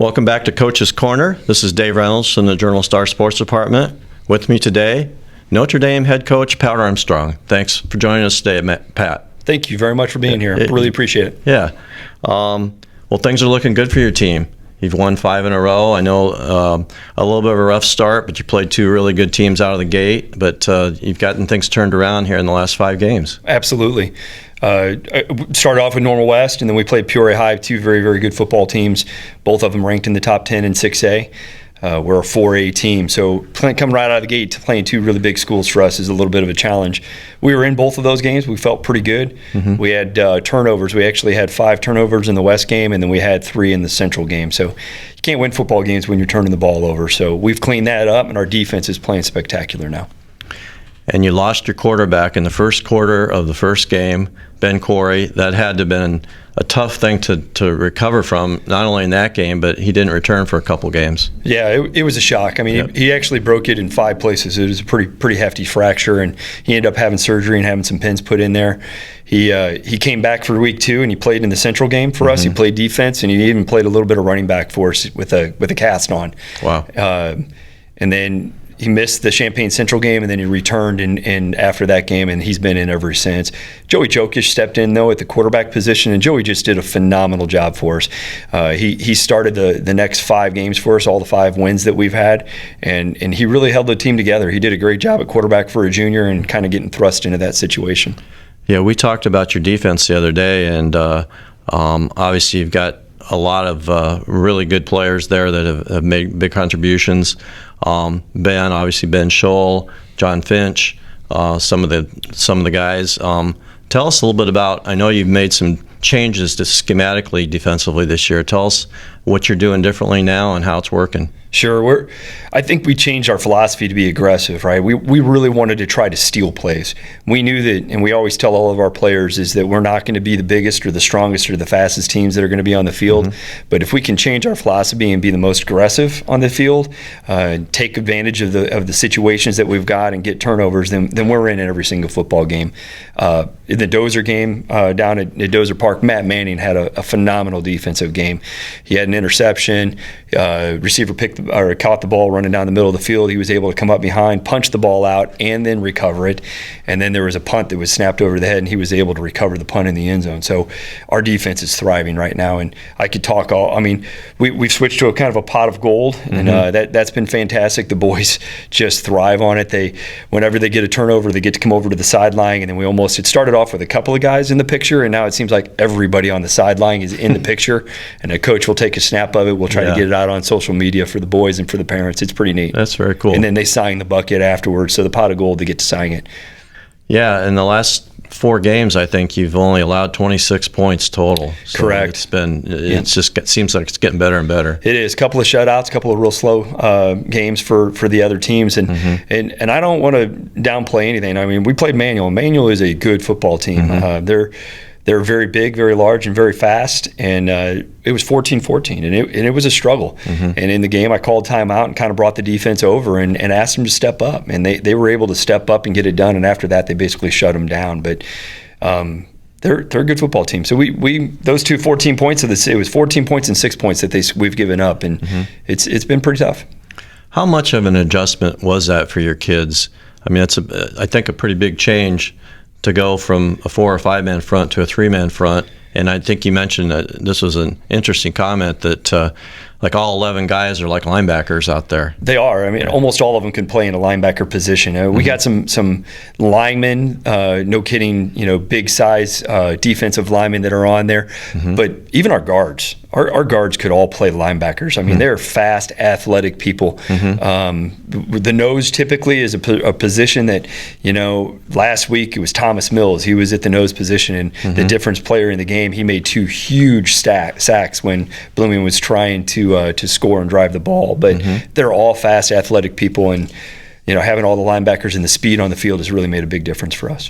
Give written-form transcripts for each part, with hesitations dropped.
Welcome back to Coach's Corner. This is Dave Reynolds from the Journal-Star Sports Department. With me today, Notre Dame head coach Pat Armstrong. Thanks for joining us today, Pat. Thank you very much for being here. Really appreciate it. Yeah. Well, things are looking good for your team. You've won 5 in a row. I know a little bit of a rough start, but you played 2 really good teams out of the gate. But you've gotten things turned around here in the last 5 games. Absolutely. Started off with Normal West, and then we played Peoria High, 2 very, very good football teams, both of them ranked in the top 10 in 6A. We're a 4A team, so coming right out of the gate to playing 2 really big schools for us is a little bit of a challenge. We were in both of those games. We felt pretty good. Mm-hmm. We had turnovers. We actually had 5 turnovers in the West game, and then we had 3 in the Central game. So you can't win football games when you're turning the ball over. So we've cleaned that up, and our defense is playing spectacular now. And you lost your quarterback in the first quarter of the first game, Ben Corey. That had to have been a tough thing to recover from, not only in that game, but he didn't return for a couple games. Yeah, it was a shock. I mean, yep. He actually broke it in 5 places. It was a pretty hefty fracture, and he ended up having surgery and having some pins put in there. He came back for week 2, and he played in the Central game for us. He played defense, and he even played a little bit of running back for us with a cast on. Wow. And then he missed the Champaign Central game, and then he returned in after that game, and he's been in ever since. Joey Jokic stepped in, though, at the quarterback position, and Joey just did a phenomenal job for us. He started the next 5 games for us, all the 5 wins that we've had, and he really held the team together. He did a great job at quarterback for a junior and kind of getting thrust into that situation. Yeah, we talked about your defense the other day, and obviously you've got a lot of really good players there that have made big contributions. Ben Scholl, John Finch, some of the guys. Tell us a little bit about, I know you've made some changes to schematically defensively this year. Tell us what you're doing differently now and how it's working. Sure. I think we changed our philosophy to be aggressive, right? We really wanted to try to steal plays. We knew that, and we always tell all of our players, is that we're not going to be the biggest or the strongest or the fastest teams that are going to be on the field. Mm-hmm. But if we can change our philosophy and be the most aggressive on the field, take advantage of the situations that we've got and get turnovers, then we're in every single football game. In the Dozer game down at Dozer Park, Matt Manning had a phenomenal defensive game. He had an interception. Receiver caught the ball running down the middle of the field. He was able to come up behind, punch the ball out, and then recover it. And then there was a punt that was snapped over the head, and he was able to recover the punt in the end zone. So our defense is thriving right now. And I could talk we've switched to a kind of a pot of gold, and that's been fantastic. The boys just thrive on it. Whenever they get a turnover, they get to come over to the sideline, and then it started off with a couple of guys in the picture, and now it seems like everybody on the sideline is in the picture, and a coach will take a snap of it. We'll try to get it out on social media for the boys and for the parents. It's pretty neat. That's very cool. And then they sign the bucket afterwards, so the pot of gold, they get to sign it. Yeah, in the last 4 games, I think you've only allowed 26 points total. So correct. Seems like it's getting better and better. It is. A couple of shutouts, a couple of real slow games for the other teams, and I don't want to downplay anything. I mean, we played Manual. Manual is a good football team. They're very big, very large, and very fast, and it was 14-14, and it was a struggle. And in the game, I called timeout and kind of brought the defense over and asked them to step up, and they were able to step up and get it done, and after that, they basically shut them down. But they're a good football team. So those 14 points it was 14 points and 6 points that we've given up, and it's been pretty tough. How much of an adjustment was that for your kids? I mean, it's I think a pretty big change to go from a 4 or 5 man front to a 3-man front. And I think you mentioned that this was an interesting comment that like all 11 guys are like linebackers out there. They are. I mean, almost all of them can play in a linebacker position. We got some linemen, no kidding, big size defensive linemen that are on there. But even our guards. Our guards could all play linebackers. I mean, they're fast, athletic people. The nose typically is a position that, last week it was Thomas Mills. He was at the nose position, and the difference player in the game, he made 2 huge sacks when Blooming was trying to score and drive the ball. But they're all fast, athletic people, and having all the linebackers and the speed on the field has really made a big difference for us.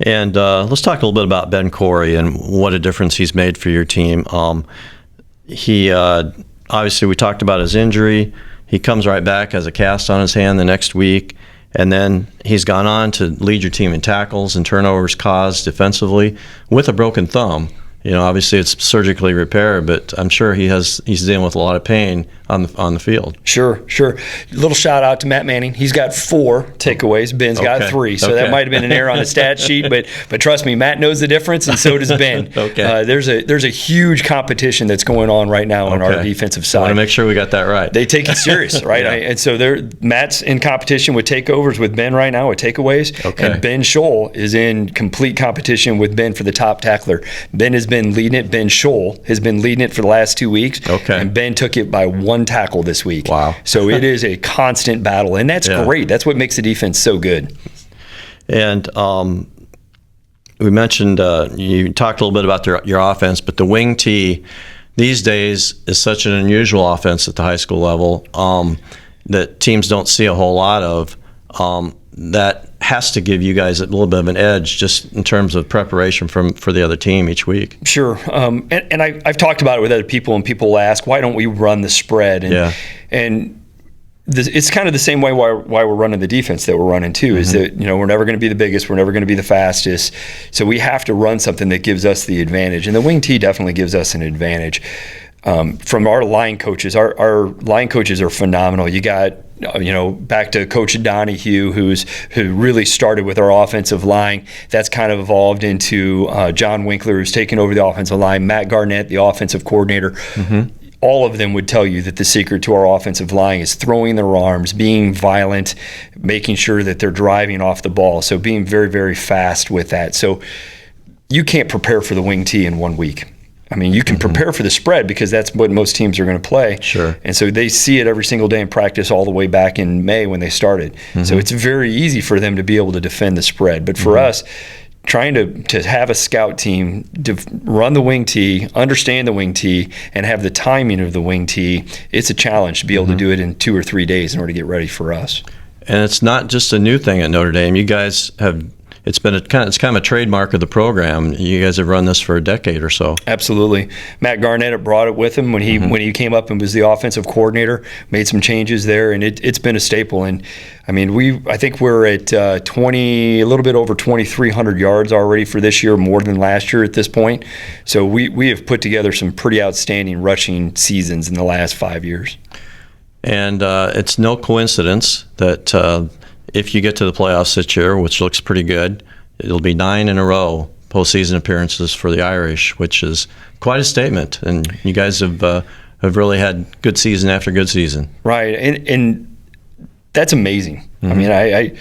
And let's talk a little bit about Ben Corey and what a difference he's made for your team. He obviously, we talked about his injury. He comes right back, has a cast on his hand the next week, and then he's gone on to lead your team in tackles and turnovers caused defensively with a broken thumb. obviously it's surgically repaired, but I'm sure he's dealing with a lot of pain on the field. Sure. Little shout out to Matt Manning. He's got 4 takeaways. Ben's got 3, so that might have been an error on the stat sheet, but trust me, Matt knows the difference, and so does Ben. Okay. There's a huge competition that's going on right now on our defensive side. I want to make sure we got that right. They take it serious, right? Yeah. And so Matt's in competition with takeovers with Ben right now with takeaways, and Ben Scholl is in complete competition with Ben for the top tackler. Ben has been leading it. Ben Scholl has been leading it for the last 2 weeks, and Ben took it by 1 tackle this week. Wow. So it is a constant battle, and that's great. That's what makes the defense so good. And we mentioned, you talked a little bit about your offense, but the wing tee these days is such an unusual offense at the high school level that teams don't see a whole lot of. That has to give you guys a little bit of an edge just in terms of preparation for the other team each week. Sure. And I've talked about it with other people, and people ask, why don't we run the spread? And it's kind of the same way why we're running the defense that we're running too, is that, we're never going to be the biggest, we're never going to be the fastest. So we have to run something that gives us the advantage. And the wing tee definitely gives us an advantage. From our line coaches, our line coaches are phenomenal. You got, back to Coach Donahue, who really started with our offensive line. That's kind of evolved into John Winkler, who's taken over the offensive line, Matt Garnett, the offensive coordinator. All of them would tell you that the secret to our offensive line is throwing their arms, being violent, making sure that they're driving off the ball. So being very, very fast with that. So you can't prepare for the wing tee in 1 week. I mean, you can prepare for the spread because that's what most teams are going to play. Sure. And so they see it every single day in practice all the way back in May when they started. So it's very easy for them to be able to defend the spread. But for us, trying to have a scout team to run the wing tee, understand the wing tee, and have the timing of the wing tee, it's a challenge to be able to do it in 2 or 3 days in order to get ready for us. And it's not just a new thing at Notre Dame. You guys have it's kind of a trademark of the program. You guys have run this for a decade or so. Absolutely. Matt Garnett brought it with him when he came up and was the offensive coordinator, made some changes there, and it's been a staple. And I mean, I think we're at a little bit over 2,300 yards already for this year, more than last year at this point. So we have put together some pretty outstanding rushing seasons in the last 5 years. And it's no coincidence that if you get to the playoffs this year, which looks pretty good, it'll be 9 in a row postseason appearances for the Irish, which is quite a statement. And you guys have really had good season after good season. Right, and that's amazing. I mean, I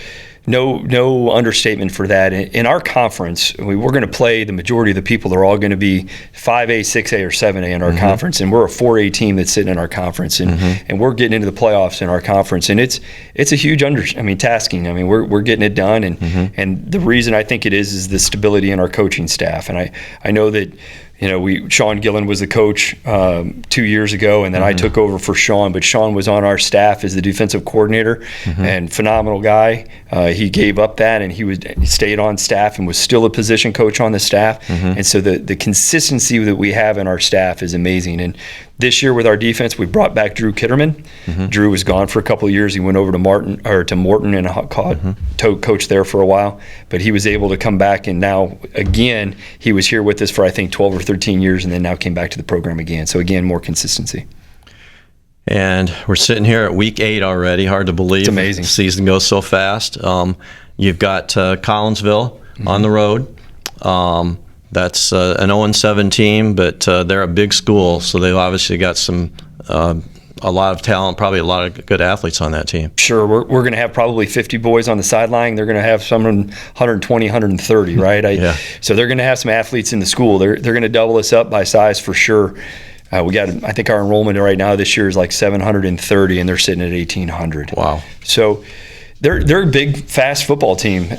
no understatement for that. In our conference, we're going to play the majority of the people. They're all going to be 5A, 6A, or 7A in our conference, and we're a 4A team that's sitting in our conference, and we're getting into the playoffs in our conference, and it's a huge tasking. I mean, we're getting it done, and the reason I think it is the stability in our coaching staff, and I know that. Sean Gillen was the coach 2 years ago, and then I took over for Sean. But Sean was on our staff as the defensive coordinator, and phenomenal guy. He gave up that, and he stayed on staff and was still a position coach on the staff. And so the consistency that we have in our staff is amazing. And this year with our defense, we brought back Drew Kitterman. Drew was gone for a couple of years. He went over to Morton and coached there for a while. But he was able to come back, and now again he was here with us for I think 12 or 13 years, and then now came back to the program again. So again, more consistency. And we're sitting here at week 8 already. Hard to believe. It's amazing. The season goes so fast. You've got Collinsville on the road. That's an 0-7 team, but they're a big school, so they've obviously got a lot of talent, probably a lot of good athletes on that team. Sure, we're going to have probably 50 boys on the sideline. They're going to have some 120, 130, right? So they're going to have some athletes in the school. They're going to double us up by size for sure. I think our enrollment right now this year is like 730, and they're sitting at 1,800. Wow. So they're a big, fast football team.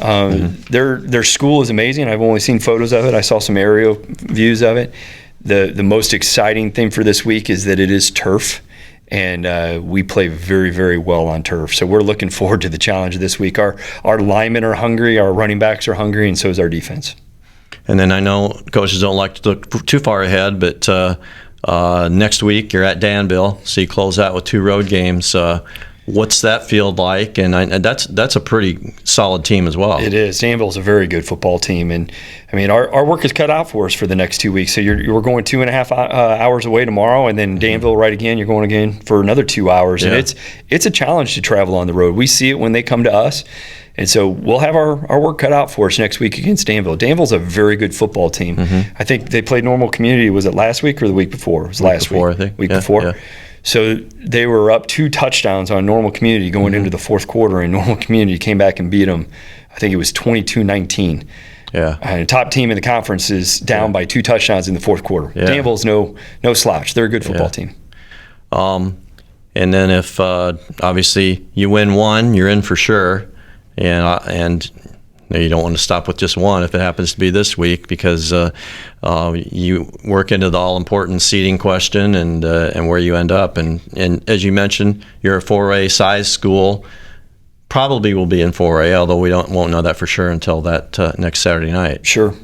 Their school is amazing. I've only seen photos of it. I saw some aerial views of it. The most exciting thing for this week is that it is turf, and we play very, very well on turf. So we're looking forward to the challenge this week. Our linemen are hungry, our running backs are hungry, and so is our defense. And then I know coaches don't like to look too far ahead, but next week you're at Danville, so you close out with 2 road games. What's that field like? And that's a pretty solid team as well. It is. Danville's a very good football team, and I mean our work is cut out for us for the next 2 weeks. So we're going 2.5 hours away tomorrow, and then Danville right again. You're going again for another 2 hours, and it's a challenge to travel on the road. We see it when they come to us. And so we'll have our work cut out for us next week against Danville. Danville's a very good football team. I think they played Normal Community. Was it last week or the week before? It was last week. I think. Week before. Yeah. So they were up 2 touchdowns on Normal Community going into the fourth quarter, and Normal Community came back and beat them. I think it was 22-19. Yeah. And the top team in the conference is down by 2 touchdowns in the fourth quarter. Yeah. Danville's no slouch. They're a good football team. And then if obviously you win one, you're in for sure. And you don't want to stop with just one if it happens to be this week, because you work into the all-important seeding question and where you end up. And as you mentioned, you're a 4A size school. Probably will be in 4A, although we won't know that for sure until that next Saturday night. Sure.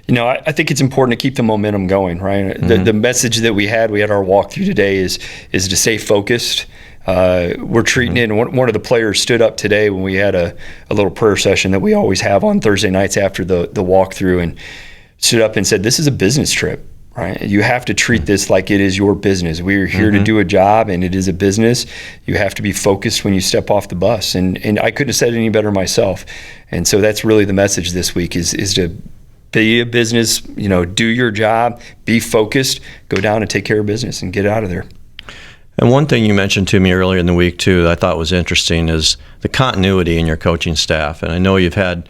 I think it's important to keep the momentum going, right? The message that we had our walkthrough today is to stay focused. We're treating it, and one of the players stood up today when we had a little prayer session that we always have on Thursday nights after the walkthrough, and stood up and said, this is a business trip, right? You have to treat this like it is your business. We're here to do a job, and it is a business. You have to be focused when you step off the bus, and I couldn't have said it any better myself. And so that's really the message this week is to be a business, do your job, be focused, go down and take care of business and get out of there. And one thing you mentioned to me earlier in the week, too, that I thought was interesting is the continuity in your coaching staff. And I know you've had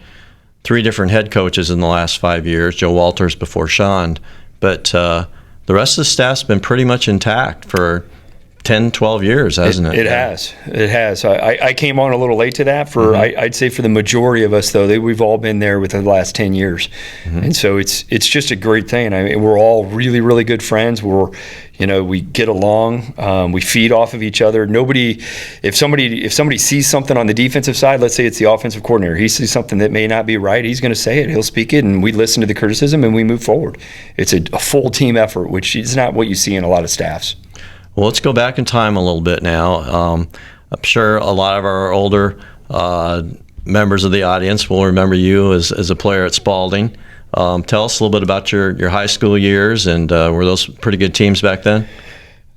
3 different head coaches in the last 5 years, Joe Walters before Sean, but the rest of the staff's been pretty much intact for 10, 12 years, hasn't it? It has. I came on a little late to that. I'd say for the majority of us, though, we've all been there within the last 10 years. And so it's just a great thing. I mean, we're all really, really good friends. We get along. We feed off of each other. If somebody sees something on the defensive side, let's say it's the offensive coordinator, he sees something that may not be right, he's going to say it. He'll speak it, and we listen to the criticism, and we move forward. It's a full team effort, which is not what you see in a lot of staffs. Well, let's go back in time a little bit now. I'm sure a lot of our older members of the audience will remember you as a player at Spalding. Tell us a little bit about your high school years, and were those pretty good teams back then?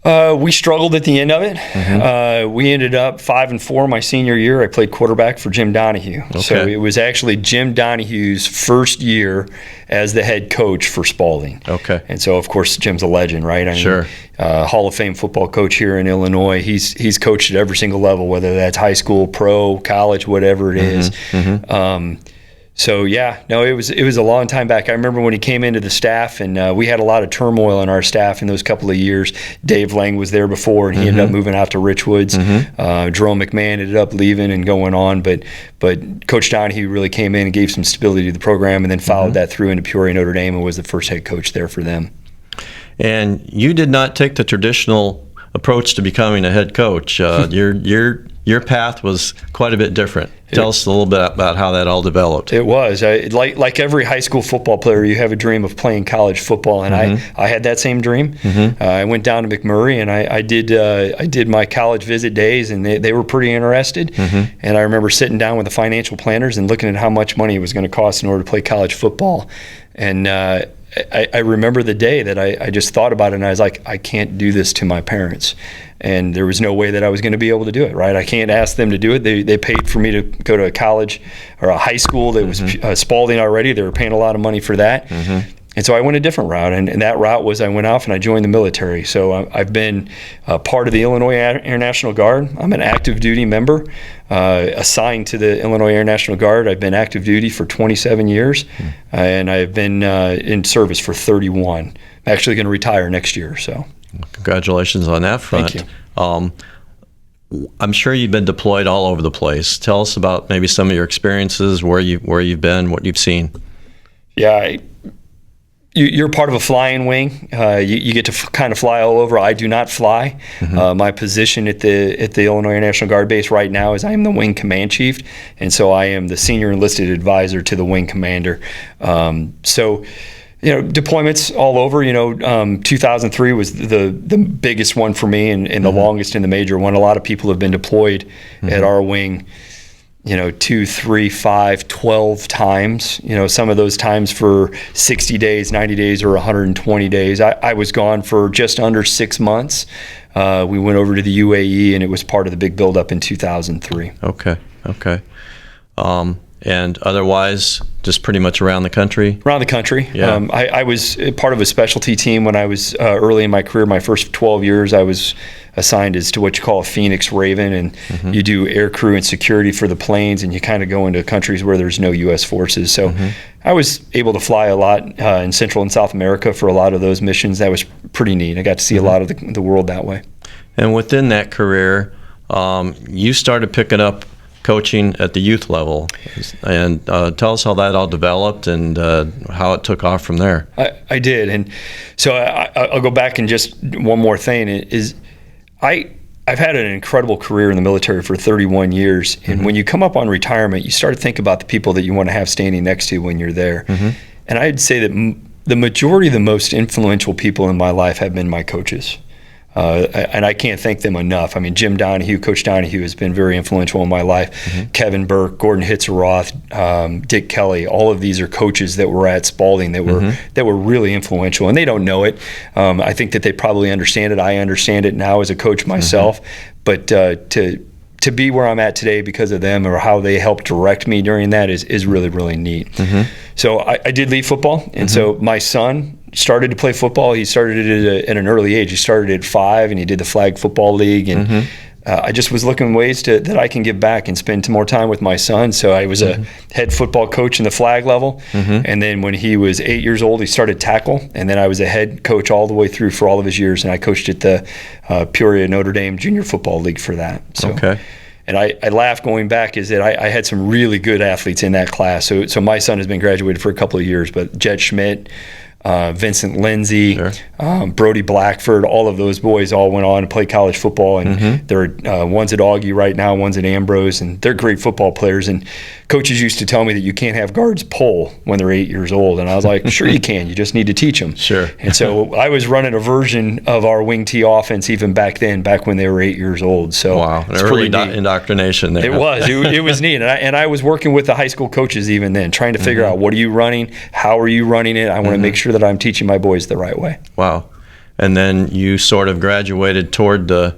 We struggled at the end of it. We ended up 5-4 my senior year. I played quarterback for Jim Donahue. Okay. So it was actually Jim Donahue's first year as the head coach for Spalding. Okay. And so, of course, Jim's a legend, right? Sure. Hall of Fame football coach here in Illinois. He's coached at every single level, whether that's high school, pro, college, whatever it is. So it was a long time back. I remember when he came into the staff, and we had a lot of turmoil in our staff in those couple of years. Dave Lang was there before, and he ended up moving out to Richwoods. Jerome McMahon ended up leaving and going on, but Coach Donahue really came in and gave some stability to the program, and then followed that through into Peoria Notre Dame and was the first head coach there for them. And you did not take the traditional approach to becoming a head coach. Your path was quite a bit different. Tell us a little bit about how that all developed. It was. Like every high school football player, you have a dream of playing college football, and I had that same dream. I went down to McMurray, and I did my college visit days, and they were pretty interested. And I remember sitting down with the financial planners and looking at how much money it was going to cost in order to play college football. And I remember the day that I just thought about it, and I was like, I can't do this to my parents. And there was no way that I was going to be able to do it, right? I can't ask them to do it. They paid for me to go to a college or a high school that was Spalding already. They were paying a lot of money for that. And so I went a different route, and that route was I went off and I joined the military. So I've been part of the Illinois Air National Guard. I'm an active duty member assigned to the Illinois Air National Guard. I've been active duty for 27 years, and I've been in service for 31. I'm actually going to retire next year. So, congratulations on that front. Thank you. I'm sure you've been deployed all over the place. Tell us about maybe some of your experiences, where you've been, what you've seen. Yeah. You're part of a flying wing. You get to kind of fly all over. I do not fly. My position at the Illinois Air National Guard base right now is I am the wing command chief, and so I am the senior enlisted advisor to the wing commander. So Deployments all over. 2003 was the biggest one for me, and the longest in the major one. A lot of people have been deployed at our wing, 2, 3, 5, 12 times. Some of those times for 60 days, 90 days, or 120 days. I was gone for just under 6 months. We went over to the UAE, and it was part of the big buildup in 2003. Okay. And otherwise, just pretty much around the country? Around the country. Yeah. I was part of a specialty team when I was early in my career. My first 12 years, I was assigned as to what you call a Phoenix Raven, and you do air crew and security for the planes, and you kind of go into countries where there's no U.S. forces. So I was able to fly a lot in Central and South America for a lot of those missions. That was pretty neat. I got to see a lot of the world that way. And within that career, you started picking up coaching at the youth level, and tell us how that all developed and how it took off from there. I did, and so I'll go back and just one more thing is I've had an incredible career in the military for 31 years, and when you come up on retirement, you start to think about the people that you want to have standing next to you when you're there. And I'd say that the majority of the most influential people in my life have been my coaches. And I can't thank them enough. I mean, Jim Donahue, Coach Donahue has been very influential in my life. Kevin Burke, Gordon Hitzeroth, Dick Kelly, all of these are coaches that were at Spalding that were really influential, and they don't know it. I think that they probably understand it. I understand it now as a coach myself, but to be where I'm at today because of them or how they helped direct me during that is really, really neat. So I did leave football, and so my son started to play football. He started it at an early age. He started at 5, and he did the flag football league, and I just was looking ways that I can give back and spend more time with my son. So I was a head football coach in the flag level, and then when he was 8 years old, he started tackle, and then I was a head coach all the way through for all of his years, and I coached at the Peoria Notre Dame Junior Football League for that. So, and I laugh going back is that I had some really good athletes in that class. So my son has been graduated for a couple of years, but Jed Schmidt, Vincent Lindsay, Brody Blackford, all of those boys all went on to play college football, and they're one's at Augie right now, one's at Ambrose, and they're great football players. And coaches used to tell me that you can't have guards pull when they're 8 years old, and I was like, sure you can, you just need to teach them. And so I was running a version of our wing T offense even back when they were 8 years old. So wow, an early indoctrination there. It was neat, and I was working with the high school coaches even then, trying to figure out what are you running, how are you running it. I want to make sure that I'm teaching my boys the right way. Wow. And then you sort of graduated toward the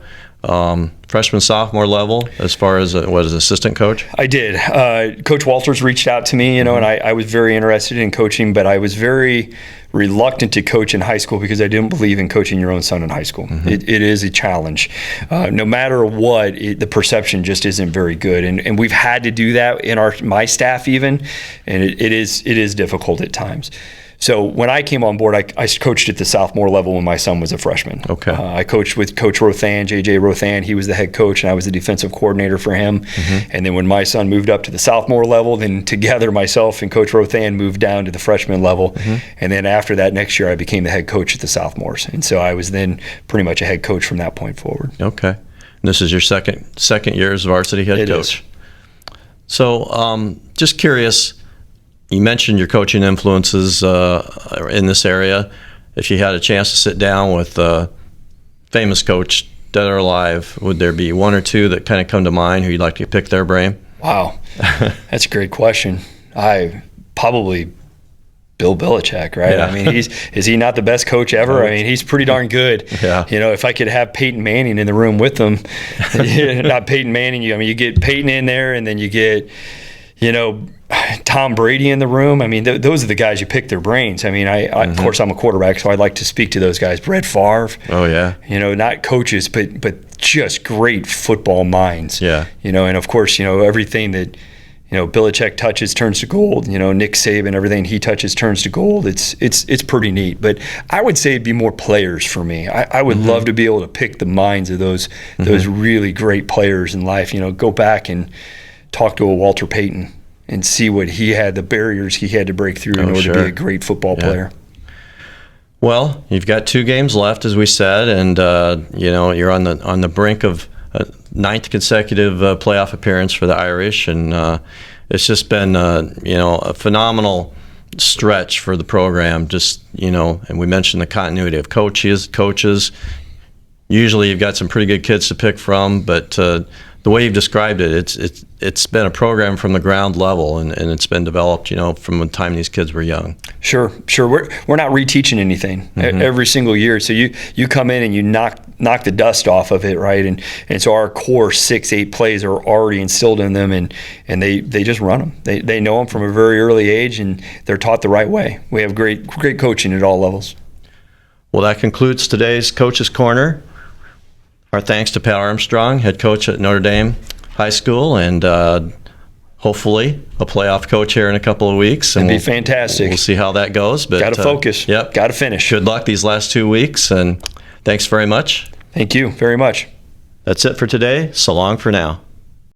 freshman, sophomore level as far as as assistant coach? I did. Coach Walters reached out to me, and I was very interested in coaching, but I was very reluctant to coach in high school because I didn't believe in coaching your own son in high school. It is a challenge. No matter what, the perception just isn't very good, and we've had to do that in my staff even, and it is difficult at times. So when I came on board, I coached at the sophomore level when my son was a freshman. I coached with Coach Rothan, J.J. Rothan. He was the head coach, and I was the defensive coordinator for him. And then when my son moved up to the sophomore level, then together myself and Coach Rothan moved down to the freshman level. And then after that, next year, I became the head coach at the sophomores. And so I was then pretty much a head coach from that point forward. Okay. And this is your second year as varsity head coach. So just curious, you mentioned your coaching influences in this area. If you had a chance to sit down with a famous coach, dead or alive, would there be one or two that kind of come to mind who you'd like to pick their brain? Wow, that's a great question. Probably Bill Belichick, right? Yeah. I mean, is he not the best coach ever? I mean, he's pretty darn good. Yeah. If I could have Peyton Manning in the room with them, not Peyton Manning, you get Peyton in there, and then you get, Tom Brady in the room. I mean, those are the guys you pick their brains. I mean, of course, I'm a quarterback, so I'd like to speak to those guys. Brett Favre. Oh, yeah. Not coaches, but just great football minds. Yeah. And of course, everything that, Belichick touches turns to gold. Nick Saban, everything he touches turns to gold. It's pretty neat. But I would say it'd be more players for me. I would love to be able to pick the minds of those really great players in life. Go back and talk to a Walter Payton and see what he had, the barriers he had to break through in order to be a great football player. Well, you've got 2 games left, as we said, and you're on the brink of a 9th consecutive playoff appearance for the Irish, and it's just been a phenomenal stretch for the program. Just, and we mentioned the continuity of coaches. Usually you've got some pretty good kids to pick from, but the way you've described it, it's been a program from the ground level, and it's been developed, from the time these kids were young. Sure. We're not reteaching anything every single year. So you come in and you knock the dust off of it, right? And so our core 6-8 plays are already instilled in them, and they just run them. They know them from a very early age, and they're taught the right way. We have great coaching at all levels. Well, that concludes today's Coach's Corner. Our thanks to Pat Armstrong, head coach at Notre Dame High School, and hopefully a playoff coach here in a couple of weeks. It'd be fantastic. We'll see how that goes. But got to focus. Yep. Got to finish. Good luck these last 2 weeks, and thanks very much. Thank you very much. That's it for today. So long for now.